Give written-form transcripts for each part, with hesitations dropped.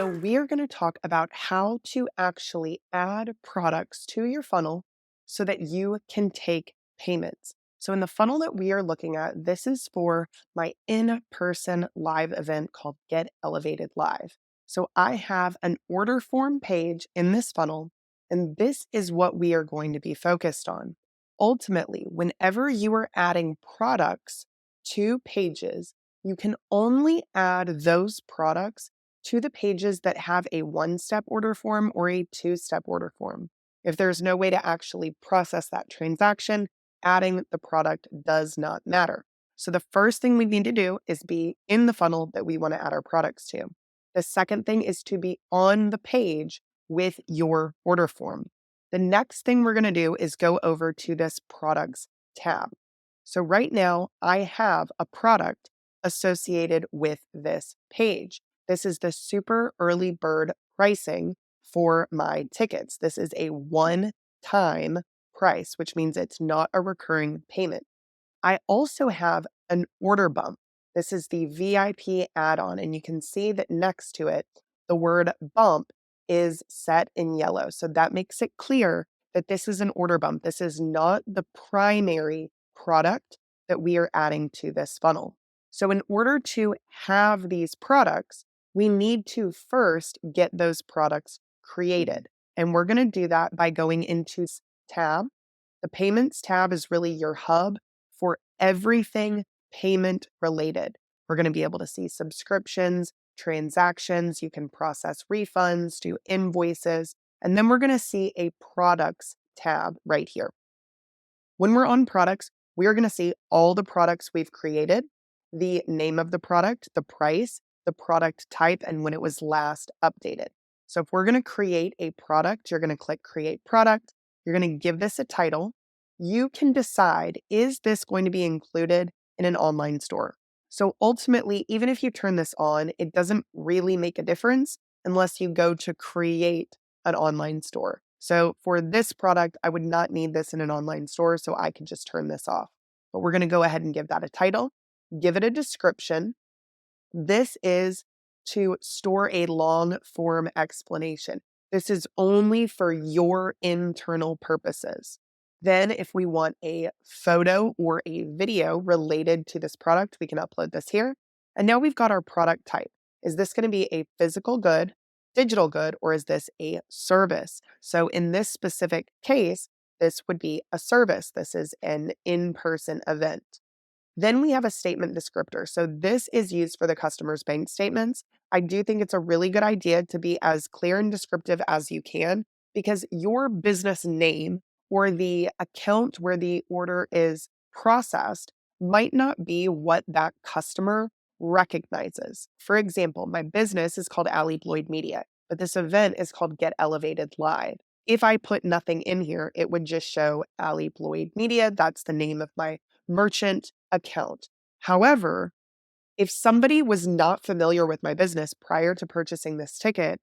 video, we are going to talk about how to actually add products to your funnel so that you can take payments. So in the funnel that we are looking at, this is for my in-person live event called Get Elevated Live. So I have an order form page in this funnel, and this is what we are going to be focused on. Ultimately, whenever you are adding products to pages, you can only add those products to the pages that have a one-step order form or a two-step order form. If there's no way to actually process that transaction, adding the product does not matter. So the first thing we need to do is be in the funnel that we want to add our products to. The second thing is to be on the page with your order form. The next thing we're going to do is go over to this products tab. So right now I have a product associated with this page. This is the super early bird pricing for my tickets. This is a one-time price, which means it's not a recurring payment. I also have an order bump. This is the VIP add-on, and you can see that next to it, the word bump is set in yellow. So that makes it clear that this is an order bump. This is not the primary product that we are adding to this funnel. So in order to have these products, we need to first get those products created. And we're going to do that by going into tab. The payments tab is really your hub for everything payment related. We're going to be able to see subscriptions, transactions. You can process refunds, do invoices, and then we're going to see a products tab right here. When we're on products, we are going to see all the products we've created, the name of the product, the price, the product type, and when it was last updated. So if we're going to create a product, you're going to click Create Product. You're going to give this a title. You can decide, is this going to be included in an online store? So ultimately, even if you turn this on, it doesn't really make a difference unless you go to create an online store. So for this product, I would not need this in an online store, so I can just turn this off. But we're going to go ahead and give that a title, give it a description. This is to store a long form explanation. This is only for your internal purposes. Then if we want a photo or a video related to this product, we can upload this here. And now we've got our product type. Is this going to be a physical good, digital good, or is this a service? So in this specific case, this would be a service. This is an in-person event. Then we have a statement descriptor. So this is used for the customer's bank statements. I do think it's a really good idea to be as clear and descriptive as you can, because your business name or the account where the order is processed might not be what that customer recognizes. For example, my business is called Allie Bloyd Media, but this event is called Get Elevated Live. If I put nothing in here, it would just show Allie Bloyd Media. That's the name of my merchant account. However, if somebody was not familiar with my business prior to purchasing this ticket,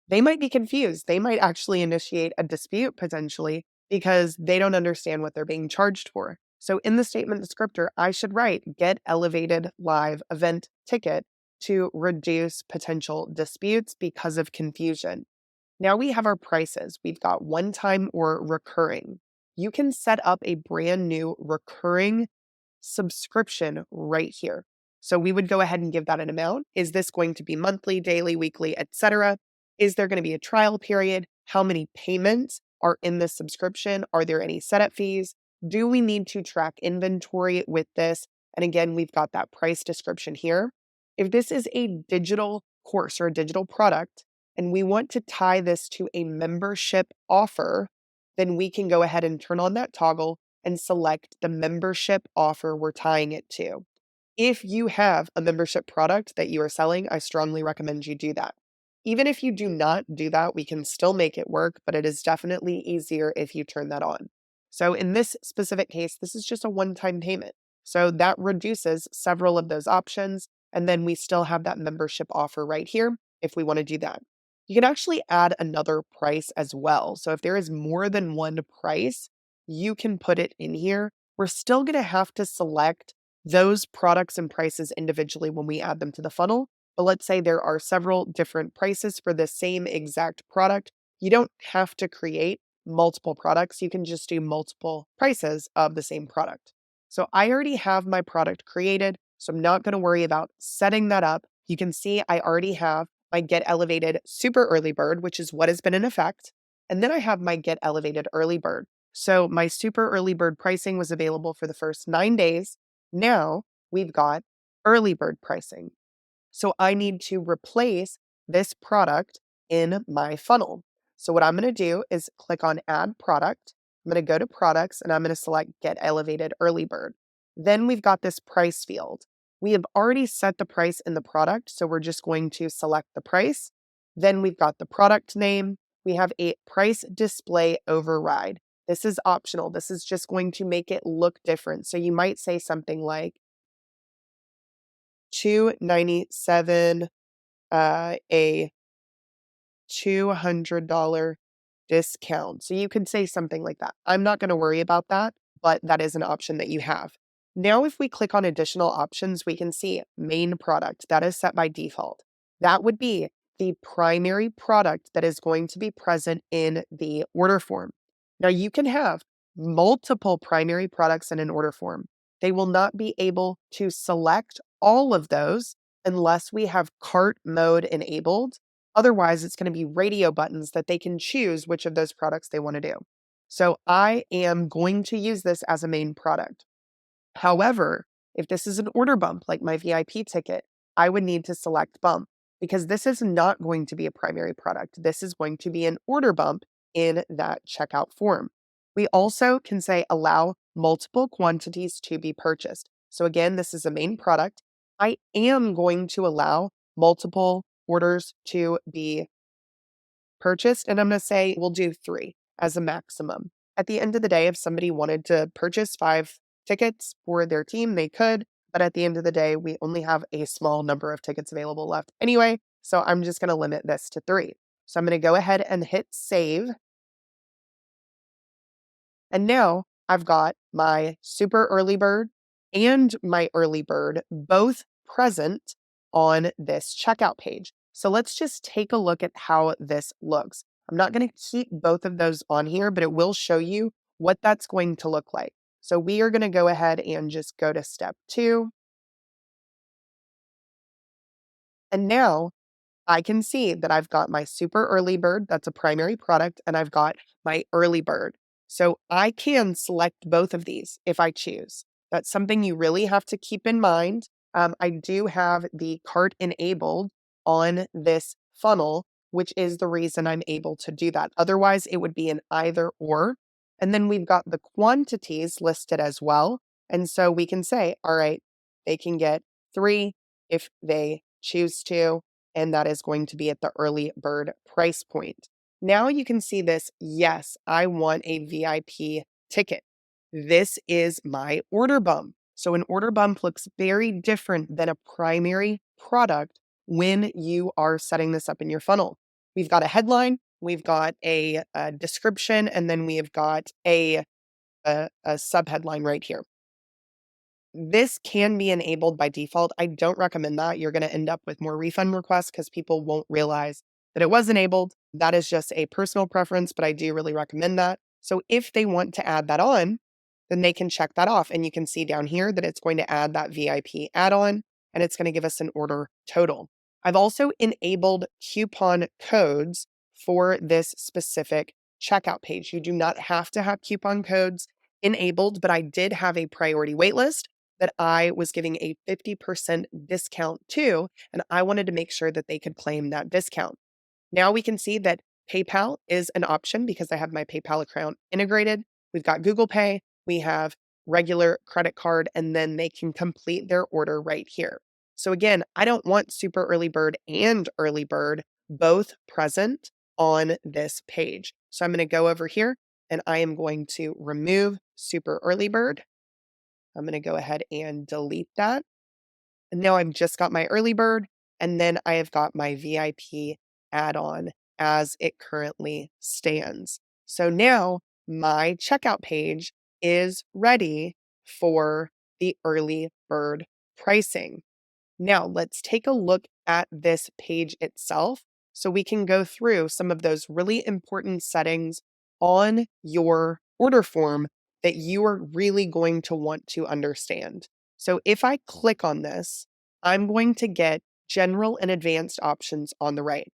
they might be confused. They might actually initiate a dispute potentially because they don't understand what they're being charged for. So in the statement descriptor, I should write Get Elevated Live Event Ticket to reduce potential disputes because of confusion. Now we have our prices. We've got one-time or recurring. You can set up a brand new recurring subscription right here. So we would go ahead and give that an amount. Is this going to be monthly, daily, weekly, etc.? Is there going to be a trial period? How many payments are in this subscription? Are there any setup fees? Do we need to track inventory with this? And again, we've got that price description here. If this is a digital course or a digital product, and we want to tie this to a membership offer, then we can go ahead and turn on that toggle and select the membership offer we're tying it to. If you have a membership product that you are selling, I strongly recommend you do that. Even if you do not do that, we can still make it work, but it is definitely easier if you turn that on. So in this specific case, this is just a one-time payment. So that reduces several of those options. And then we still have that membership offer right here if we want to do that. You can actually add another price as well. So if there is more than one price, you can put it in here. We're still going to have to select those products and prices individually when we add them to the funnel, But let's say there are several different prices for the same exact product. You don't have to create multiple products. You can just do multiple prices of the same product. So I already have my product created, so I'm not going to worry about setting that up. You can see I already have my Get Elevated Super Early Bird, which is what has been in effect. And then I have my Get Elevated Early Bird. So my Super Early Bird pricing was available for the first 9 days. Now we've got early bird pricing. So I need to replace this product in my funnel. So what I'm going to do is click on Add Product. I'm going to go to Products and I'm going to select Get Elevated Early Bird. Then we've got this price field. We have already set the price in the product, so we're just going to select the price. Then we've got the product name. We have a price display override. This is optional. This is just going to make it look different. So you might say something like $297, a $200 discount. So you could say something like that. I'm not going to worry about that, but that is an option that you have. Now, if we click on additional options, we can see main product that is set by default. That would be the primary product that is going to be present in the order form. Now, you can have multiple primary products in an order form. They will not be able to select all of those unless we have cart mode enabled. Otherwise, it's going to be radio buttons that they can choose which of those products they want to do. So I am going to use this as a main product. However, if this is an order bump, like my VIP ticket, I would need to select bump because this is not going to be a primary product. This is going to be an order bump in that checkout form. We also can say allow multiple quantities to be purchased. So again, this is a main product. I am going to allow multiple orders to be purchased, and I'm going to say we'll do 3 as a maximum. At the end of the day, if somebody wanted to purchase 5 tickets for their team, they could, but at the end of the day, we only have a small number of tickets available left anyway, so I'm just going to limit this to 3. So I'm going to go ahead and hit save. And now I've got my super early bird and my early bird both present on this checkout page. So let's just take a look at how this looks. I'm not going to keep both of those on here, but it will show you what that's going to look like. So we are going to go ahead and just go to step 2. And now I can see that I've got my super early bird, that's a primary product, and I've got my early bird. So I can select both of these if I choose. That's something you really have to keep in mind. I do have the cart enabled on this funnel, which is the reason I'm able to do that. Otherwise, it would be an either or. And then we've got the quantities listed as well. And so we can say, all right, they can get 3 if they choose to, and that is going to be at the early bird price point. Now you can see this. Yes, I want a VIP ticket. This is my order bump. So an order bump looks very different than a primary product when you are setting this up in your funnel. We've got a headline, we've got a description, and then we have got a subheadline right here. This can be enabled by default. I don't recommend that. You're going to end up with more refund requests because people won't realize that it was enabled. That is just a personal preference, but I do really recommend that. So if they want to add that on, then they can check that off. And you can see down here that it's going to add that VIP add-on and it's going to give us an order total. I've also enabled coupon codes for this specific checkout page. You do not have to have coupon codes enabled, but I did have a priority waitlist that I was giving a 50% discount to, and I wanted to make sure that they could claim that discount. Now we can see that PayPal is an option because I have my PayPal account integrated. We've got Google Pay, we have regular credit card, and then they can complete their order right here. So again, I don't want super early bird and early bird both present on this page. So I'm going to go over here and I am going to remove super early bird. I'm going to go ahead and delete that. And now I've just got my early bird, and then I have got my VIP add-on as it currently stands. So now my checkout page is ready for the early bird pricing. Now let's take a look at this page itself so we can go through some of those really important settings on your order form that you are really going to want to understand. So if I click on this, I'm going to get general and advanced options on the right.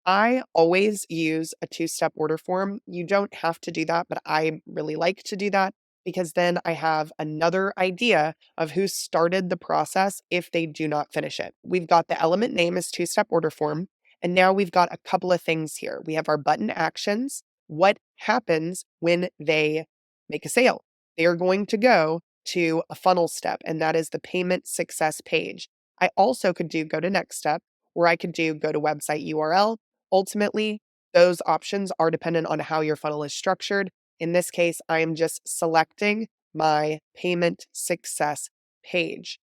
I always use a two-step order form. You don't have to do that, but I really like to do that because then I have another idea of who started the process if they do not finish it. We've got the element name as two-step order form, and now we've got a couple of things here. We have our button actions. What happens when they make a sale? They are going to go to a funnel step, and that is the payment success page. I also could do go to next step, or I could do go to website URL. Ultimately, those options are dependent on how your funnel is structured. In this case, I am just selecting my payment success page.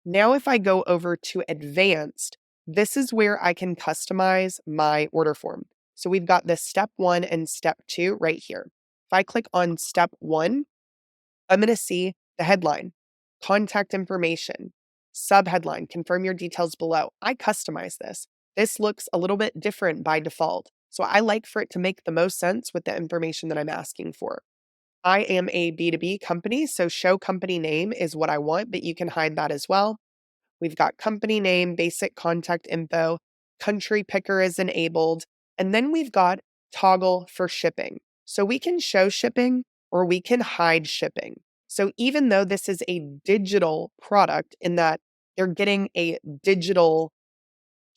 Now, if I go over to advanced, this is where I can customize my order form. So we've got this step 1 and step 2 right here. If I click on step 1, I'm going to see the headline, contact information, subheadline, confirm your details below. I customize this. This looks a little bit different by default. So I like for it to make the most sense with the information that I'm asking for. I am a B2B company, so show company name is what I want, but you can hide that as well. We've got company name, basic contact info, country picker is enabled, and then we've got toggle for shipping. So we can show shipping or we can hide shipping. So even though this is a digital product in that they're getting a digital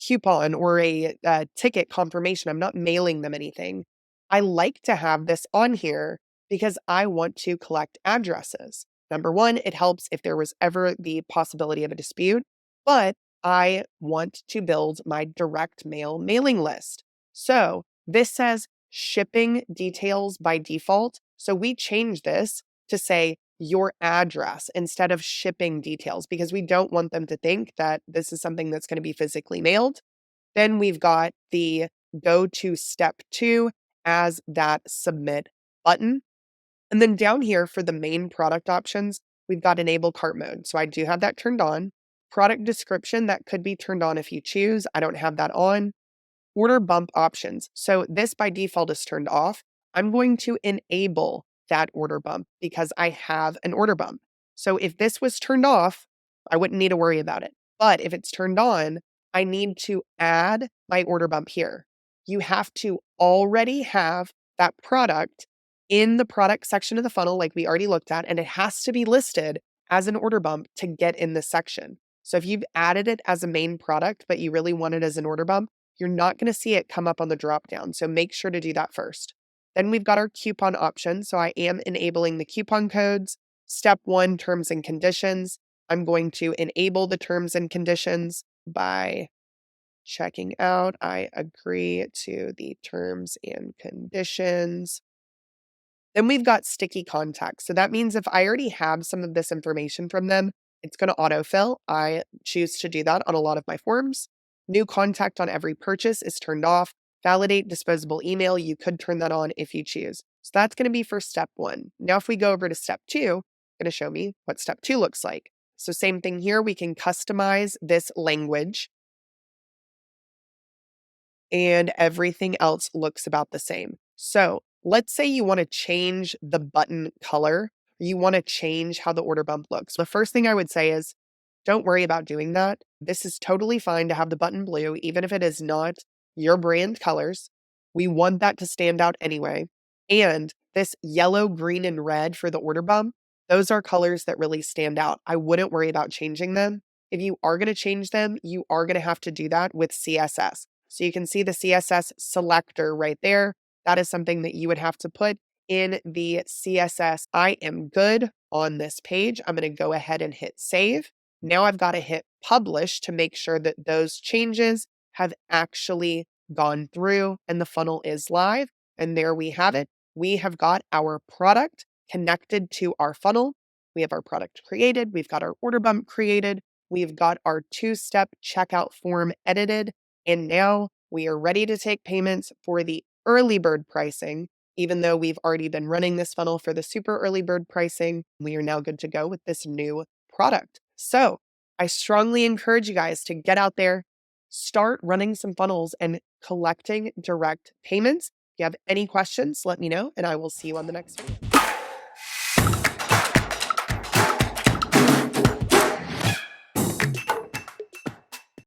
coupon or a ticket confirmation, I'm not mailing them anything. I like to have this on here because I want to collect addresses. Number one, it helps if there was ever the possibility of a dispute, but I want to build my direct mail mailing list. So this says shipping details by default. So we change this to say your address instead of shipping details because we don't want them to think that this is something that's going to be physically mailed. Then we've got the go to step 2 as that submit button. And then down here for the main product options, we've got enable cart mode. So I do have that turned on. Product description, that could be turned on if you choose. I don't have that on. Order bump options. So this by default is turned off. I'm going to enable that order bump because I have an order bump. So if this was turned off, I wouldn't need to worry about it. But if it's turned on, I need to add my order bump here. You have to already have that product in the product section of the funnel, like we already looked at, and it has to be listed as an order bump to get in this section. So if you've added it as a main product, but you really want it as an order bump, you're not going to see it come up on the drop down. So make sure to do that first. Then we've got our coupon option. So I am enabling the coupon codes. Step 1, terms and conditions. I'm going to enable the terms and conditions by checking out. I agree to the terms and conditions. Then we've got sticky contacts. So that means if I already have some of this information from them, it's going to autofill. I choose to do that on a lot of my forms. New contact on every purchase is turned off. Validate disposable email, you could turn that on if you choose. So that's going to be for step 1. Now, if we go over to step 2, it's going to show me what step 2 looks like. So same thing here, we can customize this language and everything else looks about the same. So let's say you want to change the button color, you want to change how the order bump looks. The first thing I would say is don't worry about doing that. This is totally fine to have the button blue, even if it is not your brand colors. We want that to stand out anyway. And this yellow, green, and red for the order bump, those are colors that really stand out. I wouldn't worry about changing them. If you are going to change them, you are going to have to do that with CSS. So you can see the CSS selector right there. That is something that you would have to put in the CSS. I am good on this page. I'm going to go ahead and hit save. Now I've got to hit publish to make sure that those changes have actually gone through and the funnel is live. And there we have it. We have got our product connected to our funnel. We have our product created. We've got our order bump created. We've got our 2-step checkout form edited. And now we are ready to take payments for the early bird pricing. Even though we've already been running this funnel for the super early bird pricing, we are now good to go with this new product. So I strongly encourage you guys to get out there, start running some funnels and collecting direct payments. If you have any questions, let me know, and I will see you on the next video.